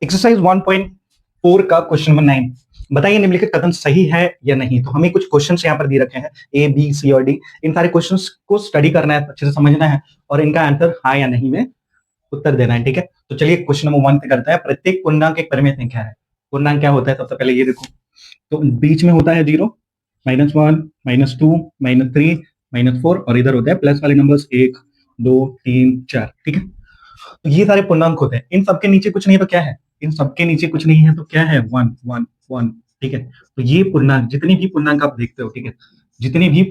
Exercise 1.4 का question number 9, बताइए निम्नलिखित कथन सही है या नहीं। तो हमें कुछ क्वेश्चंस यहाँ पर दे रखे हैं ए बी सी और डी। इन सारे क्वेश्चंस को स्टडी करना है, अच्छे से समझना है और इनका आंसर हाँ या नहीं में उत्तर देना है। ठीक है, तो चलिए क्वेश्चन नंबर 1 पे करते हैं। प्रत्येक पूर्णांक एक परिमेय संख्या है। पूर्णांक क्या होता है सबसे पहले ये देखो, तो बीच में होता है 0, -1, -2, -3, -4 और इधर होता है प्लस वाले नंबर्स 1 2 3 4। ठीक है, तो ये सारे पूर्णांक होते हैं। इन सबके नीचे कुछ नहीं है तो क्या है, इन सबके नीचे कुछ नहीं है तो क्या है, 1 1 1। ठीक है, तो ये पूर्णांक, जितनी भी पूर्णांक आप देखते हो, ठीक है, जितनी भी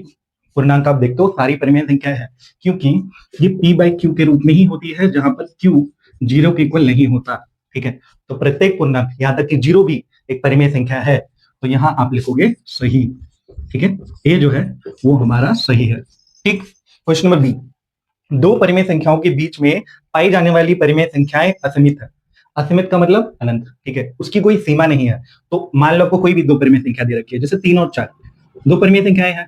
पूर्णांक आप देखते हो सारी परिमेय संख्या है, क्योंकि ये p बाई क्यू के रूप में ही होती है जहां पर q 0 के इक्वल नहीं होता। ठीक है, तो प्रत्येक पूर्णांक यहां तक कि 0 भी एक परिमेय संख्या है, तो यहां आप लिखोगे सही। ठीक है, ये जो है वो हमारा सही है। ठीक, क्वेश्चन नंबर बी, दो परिमेय संख्याओं के बीच में पाई जाने वाली परिमेय संख्याएं असीमित है। असीमित का मतलब अनंत। ठीक है, उसकी कोई सीमा नहीं है। तो मान लो आपको कोई भी दो परिमेय संख्या दे रखी है, जैसे 3 और 4, दो परिमेय संख्याएं हैं।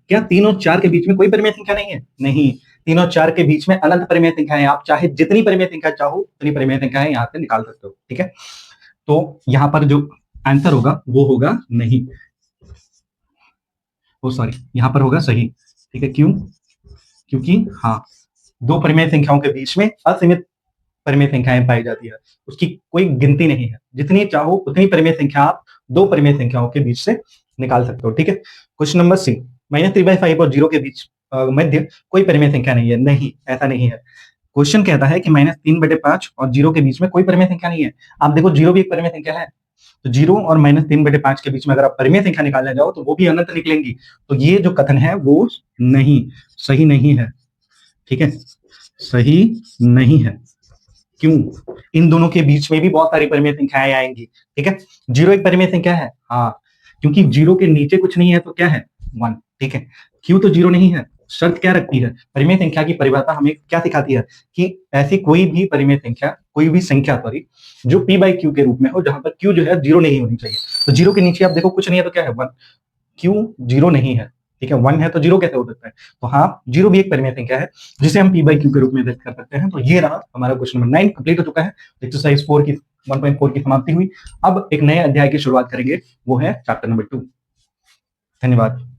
क्या 3 और 4 के बीच में कोई परिमेय संख्या नहीं है? नहीं, 3 और 4 के बीच में अनंत परिमेय संख्याएं। आप चाहे जितनी परिमेय संख्या चाहो उतनी परिमेय संख्याएं यहां से निकाल सकते हो। ठीक है, तो यहां पर जो आंसर होगा वो होगा नहीं, वो सॉरी यहां पर होगा सही। ठीक है, क्यों? क्योंकि हाँ, दो परिमेय संख्याओं के बीच में असीमित परिमेय संख्याएं पाई जाती है, उसकी कोई गिनती नहीं है। जितनी चाहो उतनी परिमेय संख्या आप दो परिमेय संख्याओं के बीच से निकाल सकते हो। ठीक है, क्वेश्चन नंबर सी, -3/5 और 0 के बीच मध्य कोई परिमेय संख्या नहीं है। नहीं, ऐसा नहीं है। क्वेश्चन कहता है कि -3/5 और 0 के बीच में कोई परिमेय संख्या नहीं है। आप देखो 0 भी एक परिमेय संख्या है, तो 0 और -3/5 के बीच में अगर आप परिमेय संख्या निकालने जाओ तो वो भी अनंत निकलेंगी। तो ये जो कथन है वो नहीं, सही नहीं है। ठीक है, सही नहीं है। क्यों? इन दोनों के बीच में भी बहुत सारी परिमेय संख्याएं आएंगी। ठीक है, 0 एक परिमेय संख्या है, हाँ, क्योंकि 0 के नीचे कुछ नहीं है तो क्या है, 1। ठीक है, क्यों तो 0 नहीं है। शर्त क्या रखती है, परिमेय संख्या की परिभाषा हमें क्या सिखाती है कि ऐसी कोई भी परिमेय संख्या, कोई भी संख्या सॉरी, जो p बाई क्यू के रूप में हो, जहां पर q जो है 0 नहीं होनी चाहिए। तो 0 के नीचे आप देखो कुछ नहीं है तो क्या है, 1। q 0 नहीं है। ठीक है, 1 है तो 0 कैसे हो सकता है? तो हाँ, 0 भी एक परिमेय संख्या है जिसे हम p बाई क्यू के रूप में व्यक्त कर सकते हैं। तो ये रहा हमारा क्वेश्चन नंबर 9 कंप्लीट हो चुका है। एक्सरसाइज 4 की 1.4 की समाप्ति हुई। अब एक नए अध्याय की शुरुआत करेंगे, वो है चैप्टर नंबर 2। धन्यवाद।